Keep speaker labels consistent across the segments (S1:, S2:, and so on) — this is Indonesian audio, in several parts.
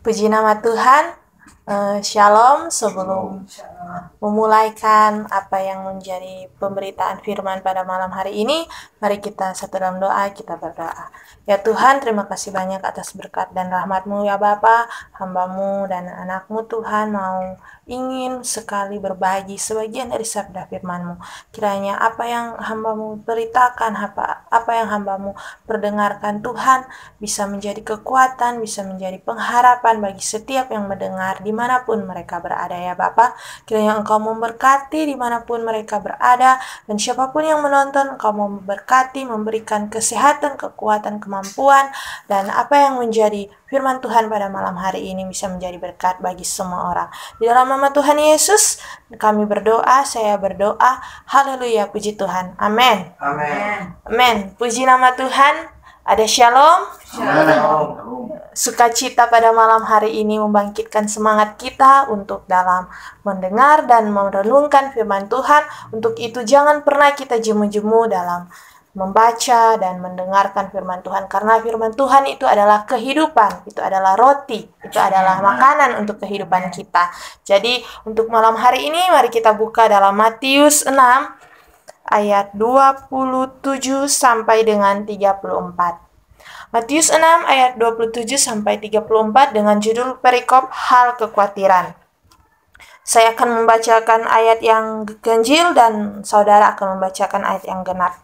S1: Puji nama Tuhan. Shalom. Sebelum memulaikan apa yang menjadi pemberitaan firman pada malam hari ini, mari kita satu dalam doa, kita berdoa. Ya Tuhan, terima kasih banyak atas berkat dan rahmat-Mu ya Bapa. Hamba-Mu dan anak-Mu Tuhan ingin sekali berbagi sebagian dari sabda firman-Mu. Kiranya apa yang hamba-Mu beritakan, apa yang hamba-Mu perdengarkan Tuhan, bisa menjadi kekuatan, bisa menjadi pengharapan bagi setiap yang mendengar dimanapun mereka berada ya Bapa. Kiranya Engkau memberkati dimanapun mereka berada, dan siapapun yang menonton Engkau memberkati, memberikan kesehatan, kekuatan, kemampuan, dan apa yang menjadi firman Tuhan pada malam hari ini bisa menjadi berkat bagi semua orang. Di dalam nama Tuhan Yesus kami berdoa, saya berdoa. Haleluya, puji Tuhan. Amin.
S2: Amin.
S1: Amin. Puji nama Tuhan. Ada shalom.
S2: Shalom.
S1: Sukacita pada malam hari ini membangkitkan semangat kita untuk dalam mendengar dan merenungkan firman Tuhan. Untuk itu jangan pernah kita jemu-jemu dalam membaca dan mendengarkan firman Tuhan, karena firman Tuhan itu adalah kehidupan, itu adalah roti, itu adalah makanan untuk kehidupan kita. Jadi untuk malam hari ini mari kita buka dalam Matius 6 ayat 27 sampai dengan 34. Matius 6 ayat 27 sampai 34 dengan judul perikop hal kekhawatiran. Saya akan membacakan ayat yang ganjil dan saudara akan membacakan ayat yang genap.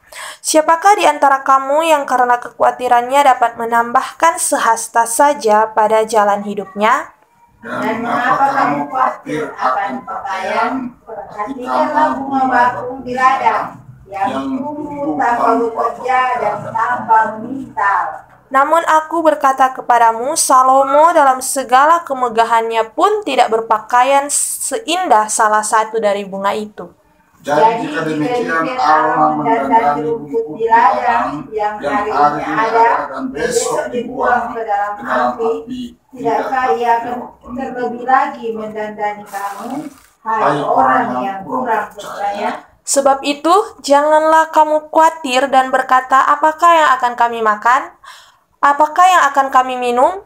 S1: Siapakah di antara kamu yang karena kekhawatirannya dapat menambahkan sehasta saja pada jalan hidupnya?
S2: Dan mengapa kamu khawatir akan pakaian? Perhatikanlah bunga bakung di ladang, yang tumbuh tanpa bekerja dan tanpa memintal.
S1: Namun aku berkata kepadamu, Salomo dalam segala kemegahannya pun tidak berpakaian seindah salah satu dari bunga itu.
S2: Jadi jika demikian Allah mendandani rumput di ladang yang hari ini ada dan besok dibuang ke dalam api, tidakkah Ia akan terlebih lagi mendandani kamu, hai orang yang kurang percaya?
S1: Sebab itu, janganlah kamu khawatir dan berkata, apakah yang akan kami makan? Apakah yang akan kami minum?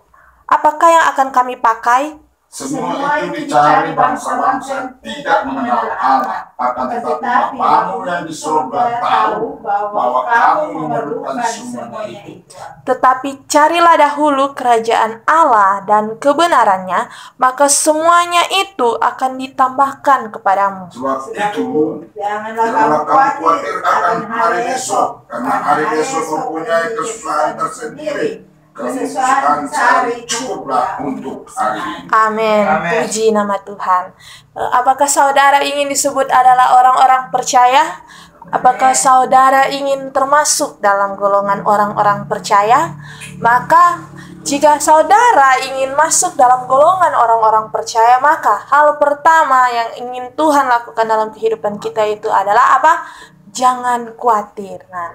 S1: Apakah yang akan kami pakai?
S2: Semua itu dicari bangsa-bangsa yang tidak mengenal Allah, akan tetapi Bapamu yang di surga tahu bahwa kamu memerlukan semuanya itu.
S1: Tetapi carilah dahulu kerajaan Allah dan kebenarannya, maka semuanya itu akan ditambahkan kepadamu.
S2: Sebab itu, janganlah kamu khawatir akan hari esok, karena hari esok mempunyai kesusahan tersendiri. Kesusahan sehari cukuplah untuk hari ini.
S1: Amin. Puji nama Tuhan. Apakah saudara ingin disebut adalah orang-orang percaya? Apakah saudara ingin termasuk dalam golongan orang-orang percaya? Maka jika saudara ingin masuk dalam golongan orang-orang percaya, maka hal pertama yang ingin Tuhan lakukan dalam kehidupan kita itu adalah apa? Jangan khawatir. Nah,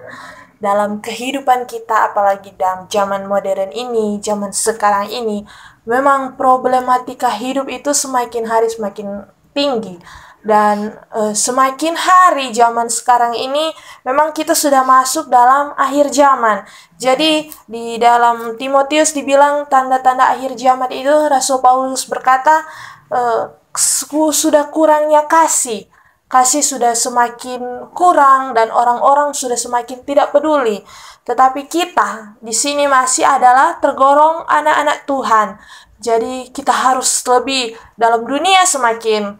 S1: dalam kehidupan kita, apalagi dalam zaman modern ini, zaman sekarang ini, memang problematika hidup itu semakin hari semakin tinggi. Dan semakin hari zaman sekarang ini, memang kita sudah masuk dalam akhir zaman. Jadi di dalam Timotius dibilang tanda-tanda akhir zaman itu, Rasul Paulus berkata, sudah kurangnya kasih. Kasih sudah semakin kurang dan orang-orang sudah semakin tidak peduli. Tetapi kita di sini masih adalah tergolong anak-anak Tuhan. Jadi kita harus lebih dalam dunia semakin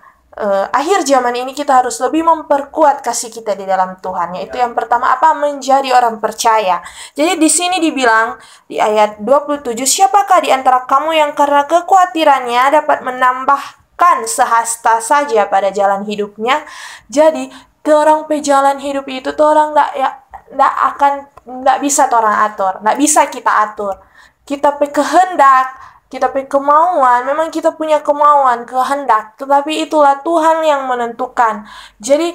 S1: akhir zaman ini, kita harus lebih memperkuat kasih kita di dalam Tuhan. Yaitu yang pertama apa? Menjadi orang percaya. Jadi di sini dibilang di ayat 27, siapakah di antara kamu yang karena kekhawatirannya dapat menambah sehasta saja pada jalan hidupnya. Jadi orang pe jalan hidup itu tuh orang nggak bisa orang atur, nggak bisa kita atur. Kita pe kehendak, kita pe kemauan, memang kita punya kemauan, kehendak, tetapi itulah Tuhan yang menentukan. Jadi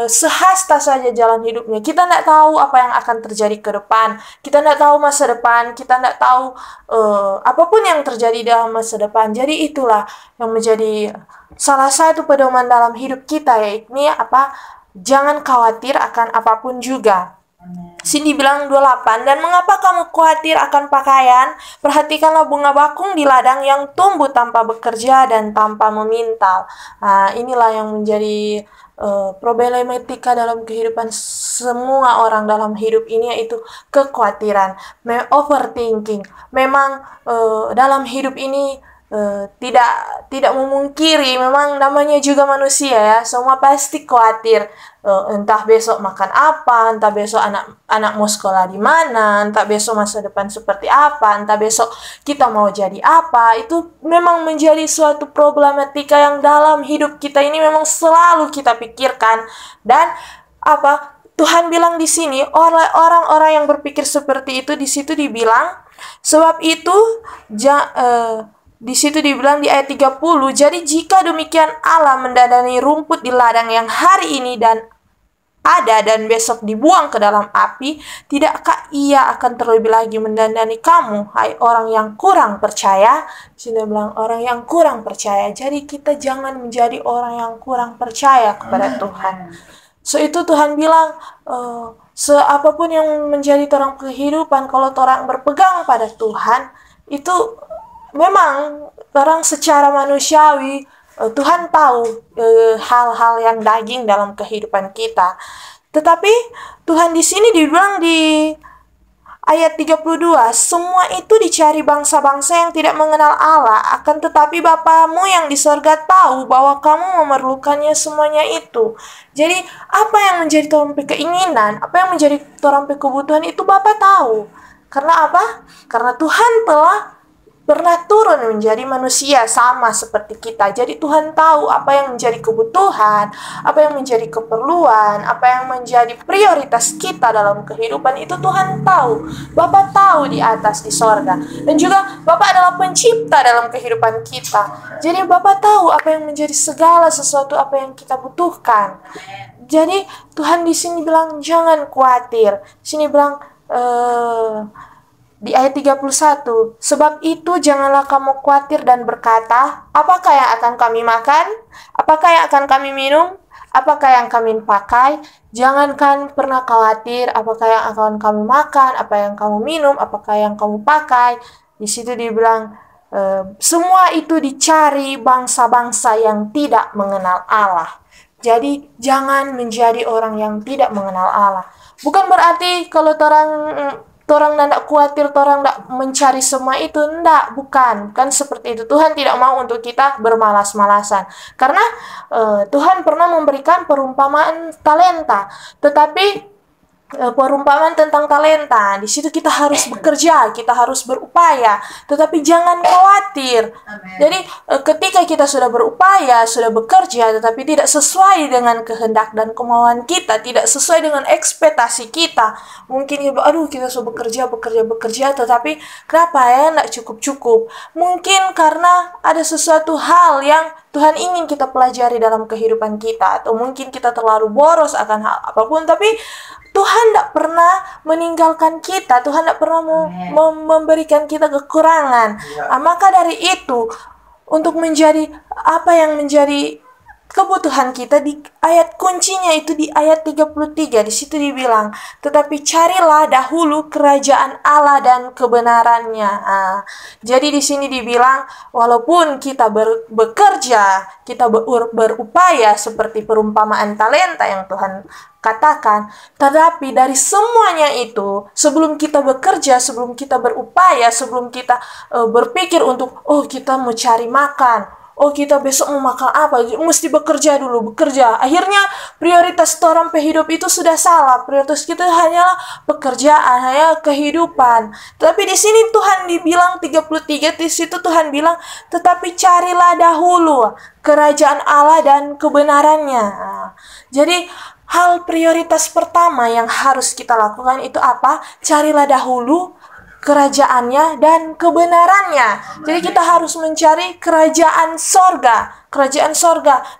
S1: sehasta saja jalan hidupnya. Kita tidak tahu apa yang akan terjadi ke depan. Kita tidak tahu masa depan. Kita tidak tahu apapun yang terjadi dalam masa depan. Jadi itulah yang menjadi salah satu pedoman dalam hidup kita, yaitu apa? Jangan khawatir akan apapun juga. Sini bilang 28, dan mengapa kamu khawatir akan pakaian? Perhatikanlah bunga bakung di ladang yang tumbuh tanpa bekerja dan tanpa memintal. Nah, inilah yang menjadi problematika dalam kehidupan semua orang dalam hidup ini, yaitu kekhawatiran, overthinking. Memang dalam hidup ini tidak memungkiri, memang namanya juga manusia ya, semua pasti khawatir. Entah besok makan apa, entah besok anak mau sekolah di mana, entah besok masa depan seperti apa, entah besok kita mau jadi apa. Itu memang menjadi suatu problematika yang dalam hidup kita ini memang selalu kita pikirkan. Dan Tuhan bilang di sini, orang-orang yang berpikir seperti itu, di situ dibilang, sebab itu di situ dibilang di ayat 30, jadi jika demikian Allah mendandani rumput di ladang yang hari ini dan besok dibuang ke dalam api, tidakkah Ia akan terlebih lagi mendandani kamu, hai orang yang kurang percaya? Sini bilang orang yang kurang percaya. Jadi kita jangan menjadi orang yang kurang percaya kepada Tuhan. Itu Tuhan bilang, seapapun yang menjadi orang kehidupan, kalau orang berpegang pada Tuhan, itu memang orang secara manusiawi, Tuhan tahu hal-hal yang daging dalam kehidupan kita. Tetapi Tuhan di sini dibilang di ayat 32, semua itu dicari bangsa-bangsa yang tidak mengenal Allah, akan tetapi Bapamu yang di sorga tahu bahwa kamu memerlukannya semuanya itu. Jadi apa yang menjadi torang keinginan, apa yang menjadi torang kebutuhan itu Bapa tahu. Karena apa? Karena Tuhan telah pernah turun menjadi manusia sama seperti kita. Jadi Tuhan tahu apa yang menjadi kebutuhan, apa yang menjadi keperluan, apa yang menjadi prioritas kita dalam kehidupan, itu Tuhan tahu. Bapa tahu di atas, di sorga. Dan juga Bapa adalah pencipta dalam kehidupan kita. Jadi Bapa tahu apa yang menjadi segala sesuatu apa yang kita butuhkan. Jadi Tuhan di sini bilang jangan khawatir. Di sini bilang di ayat 31, sebab itu janganlah kamu khawatir dan berkata, apakah yang akan kami makan? Apakah yang akan kami minum? Apakah yang kami pakai? Jangankan pernah khawatir apakah yang akan kamu makan, apa yang kamu minum, apakah yang kamu pakai. Di situ dibilang, semua itu dicari bangsa-bangsa yang tidak mengenal Allah. Jadi jangan menjadi orang yang tidak mengenal Allah. Bukan berarti kalau orang tidak khawatir, orang tidak mencari semua itu, bukan. Kan seperti itu. Tuhan tidak mau untuk kita bermalas-malasan. Karena Tuhan pernah memberikan perumpamaan talenta. Tetapi perumpamaan tentang talenta, di situ kita harus bekerja, kita harus berupaya, tetapi jangan khawatir. Amen. Jadi ketika kita sudah berupaya, sudah bekerja, tetapi tidak sesuai dengan kehendak dan kemauan kita, tidak sesuai dengan ekspektasi kita, mungkin kita sudah bekerja, tetapi kenapa ya tidak cukup? Mungkin karena ada sesuatu hal yang Tuhan ingin kita pelajari dalam kehidupan kita, atau mungkin kita terlalu boros akan hal apapun, tapi Tuhan tidak pernah meninggalkan kita. Tuhan tidak pernah memberikan kita kekurangan. Maka dari itu, untuk menjadi apa yang menjadi kebutuhan kita, di ayat kuncinya itu di ayat 33, di situ dibilang, tetapi carilah dahulu kerajaan Allah dan kebenarannya. Jadi di sini dibilang, walaupun kita bekerja, kita berupaya seperti perumpamaan talenta yang Tuhan katakan, tetapi dari semuanya itu, sebelum kita bekerja, sebelum kita berupaya, sebelum kita berpikir untuk kita mau cari makan, kita besok mau makan apa, mesti bekerja dulu, bekerja. Akhirnya prioritas orang hidup itu sudah salah. Prioritas kita hanyalah pekerjaan, hanya kehidupan. Tapi di sini Tuhan dibilang 33, di situ Tuhan bilang, tetapi carilah dahulu kerajaan Allah dan kebenarannya. Jadi hal prioritas pertama yang harus kita lakukan itu apa? Carilah dahulu kerajaannya dan kebenarannya. Jadi kita harus mencari kerajaan sorga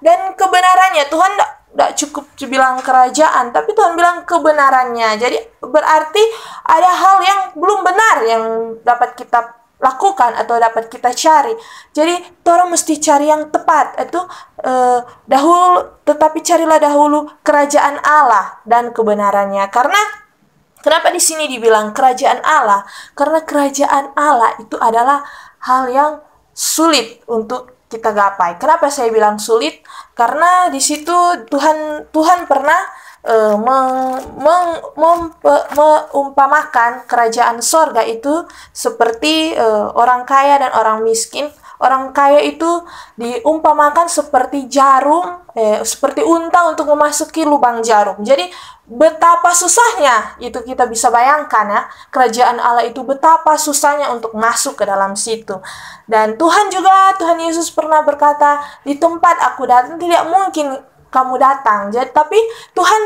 S1: dan kebenarannya. Tuhan tidak cukup bilang kerajaan, tapi Tuhan bilang kebenarannya. Jadi berarti ada hal yang belum benar yang dapat kita lakukan atau dapat kita cari. Jadi orang mesti cari yang tepat, itu tetapi carilah dahulu kerajaan Allah dan kebenarannya. Karena Kenapa di sini dibilang kerajaan Allah? Karena kerajaan Allah itu adalah hal yang sulit untuk kita gapai. Kenapa saya bilang sulit? Karena di situ Tuhan pernah mengumpamakan kerajaan sorga itu seperti orang kaya dan orang miskin. Orang kaya itu diumpamakan seperti jarum, seperti unta untuk memasuki lubang jarum. Jadi betapa susahnya itu kita bisa bayangkan ya. Kerajaan Allah itu betapa susahnya untuk masuk ke dalam situ. Dan Tuhan Yesus pernah berkata, di tempat aku datang tidak mungkin kamu datang. Jadi, tapi Tuhan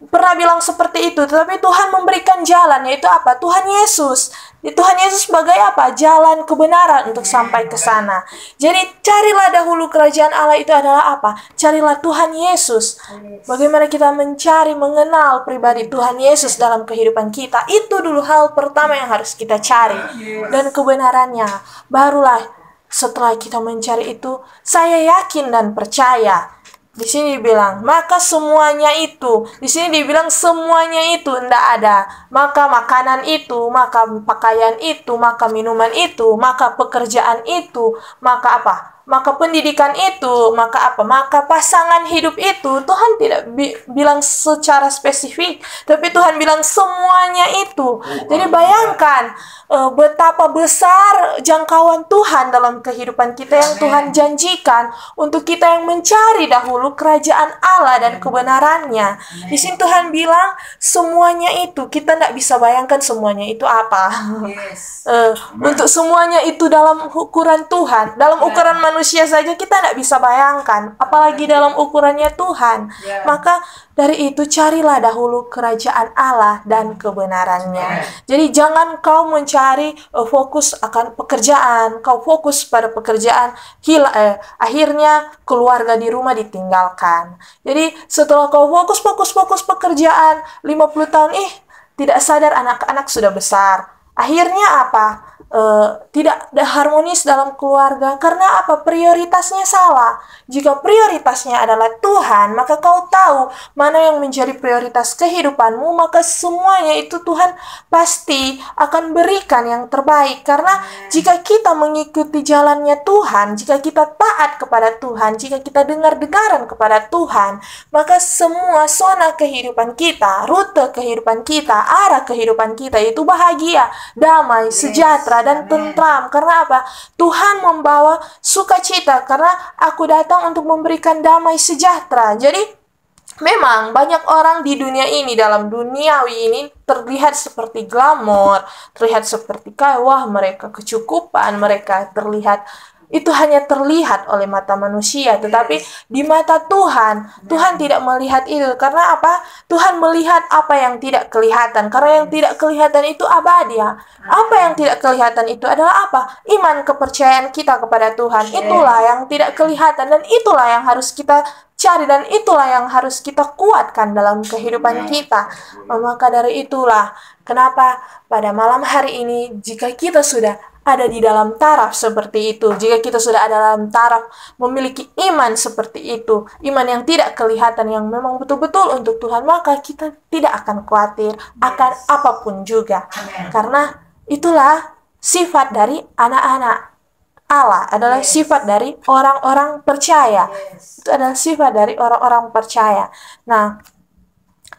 S1: pernah bilang seperti itu, tetapi Tuhan memberikan jalan, yaitu apa? Tuhan Yesus. Tuhan Yesus sebagai apa? Jalan kebenaran untuk sampai ke sana. Jadi carilah dahulu kerajaan Allah itu adalah apa? Carilah Tuhan Yesus. Bagaimana kita mencari, mengenal pribadi Tuhan Yesus dalam kehidupan kita. Itu dulu hal pertama yang harus kita cari. Dan kebenarannya. Barulah setelah kita mencari itu, saya yakin dan percaya. Di sini dibilang, maka semuanya itu. Di sini dibilang semuanya itu tidak ada. Maka makanan itu, maka pakaian itu, maka minuman itu, maka pekerjaan itu, maka apa? Maka pendidikan itu, maka apa? Maka pasangan hidup itu. Tuhan tidak bilang secara spesifik, tapi Tuhan bilang semuanya itu. Jadi bayangkan betapa besar jangkauan Tuhan dalam kehidupan kita yang Tuhan janjikan untuk kita yang mencari dahulu kerajaan Allah dan kebenarannya. Di sini Tuhan bilang semuanya itu. Kita tidak bisa bayangkan semuanya itu apa. Untuk semuanya itu dalam ukuran Tuhan, dalam ukuran manusia saja kita tidak bisa bayangkan, apalagi dalam ukurannya Tuhan. Maka dari itu carilah dahulu kerajaan Allah dan kebenarannya. Jadi jangan kau mencari fokus akan pekerjaan, kau fokus pada pekerjaan, akhirnya keluarga di rumah ditinggalkan. Jadi setelah kau fokus pekerjaan 50 tahun, tidak sadar anak-anak sudah besar. Akhirnya apa? Tidak harmonis dalam keluarga. Karena apa? Prioritasnya salah. Jika prioritasnya adalah Tuhan, maka kau tahu mana yang menjadi prioritas kehidupanmu, maka semuanya itu Tuhan pasti akan berikan yang terbaik. Karena jika kita mengikuti jalannya Tuhan, jika kita taat kepada Tuhan, jika kita dengar-dengaran kepada Tuhan, maka semua zona kehidupan kita, rute kehidupan kita, arah kehidupan kita itu bahagia, damai, sejahtera, dan tentram. Karena apa? Tuhan membawa sukacita, karena aku datang untuk memberikan damai sejahtera. Jadi memang banyak orang di dunia ini, dalam duniawi ini, terlihat seperti glamor, terlihat seperti wah mereka kecukupan, mereka terlihat, itu hanya terlihat oleh mata manusia, tetapi di mata Tuhan, Tuhan tidak melihat itu. Karena apa? Tuhan melihat apa yang tidak kelihatan. Karena yang tidak kelihatan itu abadi. Apa yang tidak kelihatan itu adalah apa? Iman, kepercayaan kita kepada Tuhan. Itulah yang tidak kelihatan, dan itulah yang harus kita cari, dan itulah yang harus kita kuatkan dalam kehidupan kita. Maka dari itulah kenapa pada malam hari ini, jika kita sudah ada di dalam taraf seperti itu, jika kita sudah ada dalam taraf memiliki iman seperti itu, iman yang tidak kelihatan, yang memang betul-betul untuk Tuhan, maka kita tidak akan khawatir akan apapun juga. Karena itulah sifat dari anak-anak Allah, adalah sifat dari orang-orang percaya. Itu adalah sifat dari orang-orang percaya. Nah,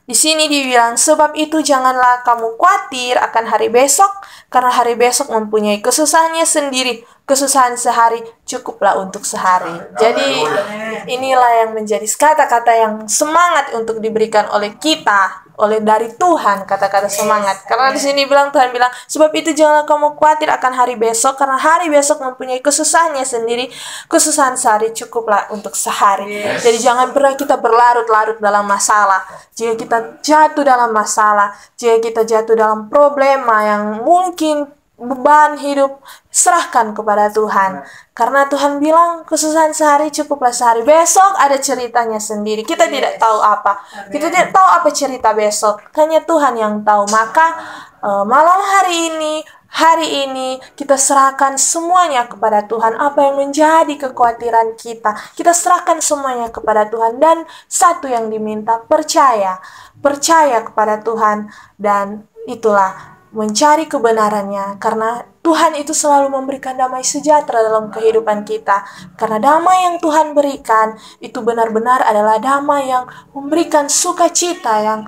S1: di sini dibilang, sebab itu janganlah kamu khawatir akan hari besok, karena hari besok mempunyai kesusahannya sendiri. Kesusahan sehari cukuplah untuk sehari. Jadi inilah yang menjadi kata-kata yang semangat untuk diberikan oleh kita, oleh dari Tuhan, kata-kata semangat. Karena di sini Tuhan bilang, sebab itu janganlah kamu khawatir akan hari besok, karena hari besok mempunyai kesusahannya sendiri. Kesusahan sehari cukuplah untuk sehari. Jadi jangan pernah kita berlarut-larut dalam masalah. Jika kita jatuh dalam masalah, jika kita jatuh dalam problema yang mungkin beban hidup, serahkan kepada Tuhan. Karena Tuhan bilang kesusahan sehari cukuplah sehari. Besok ada ceritanya sendiri. Kita tidak tahu apa. Kita tidak tahu apa cerita besok. Hanya Tuhan yang tahu. Maka malam hari ini kita serahkan semuanya kepada Tuhan. Apa yang menjadi kekhawatiran kita, kita serahkan semuanya kepada Tuhan. Dan satu yang diminta, percaya kepada Tuhan, dan itulah mencari kebenarannya, karena Tuhan itu selalu memberikan damai sejahtera dalam kehidupan kita. Karena damai yang Tuhan berikan itu benar-benar adalah damai yang memberikan sukacita yang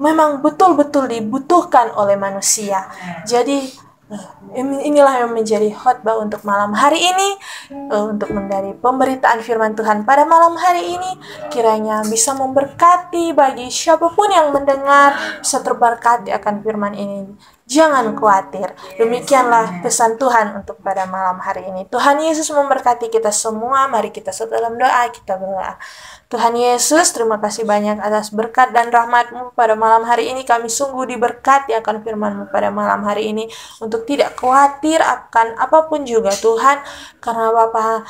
S1: memang betul-betul dibutuhkan oleh manusia. Jadi inilah yang menjadi khotbah untuk malam hari ini, untuk dari pemberitaan firman Tuhan pada malam hari ini. Kiranya bisa memberkati bagi siapapun yang mendengar, bisa terberkati akan firman ini. Jangan khawatir. Demikianlah pesan Tuhan untuk pada malam hari ini. Tuhan Yesus memberkati kita semua. Mari kita dalam doa, kita berdoa. Tuhan Yesus, terima kasih banyak atas berkat dan rahmat-Mu pada malam hari ini. Kami sungguh diberkati akan firman-Mu pada malam hari ini, untuk tidak khawatir akan apapun juga Tuhan. Karena Bapa,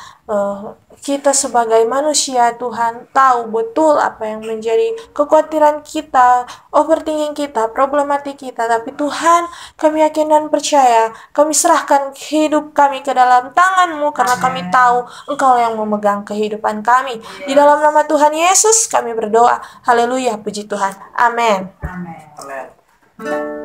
S1: kita sebagai manusia Tuhan tahu betul apa yang menjadi kekhawatiran kita, overthinking kita, problematik kita. Tapi Tuhan, kami yakin dan percaya, kami serahkan hidup kami ke dalam tangan-Mu, karena kami tahu Engkau yang memegang kehidupan kami. Di dalam nama Tuhan Yesus kami berdoa. Haleluya, puji Tuhan. Amin.
S3: Amin.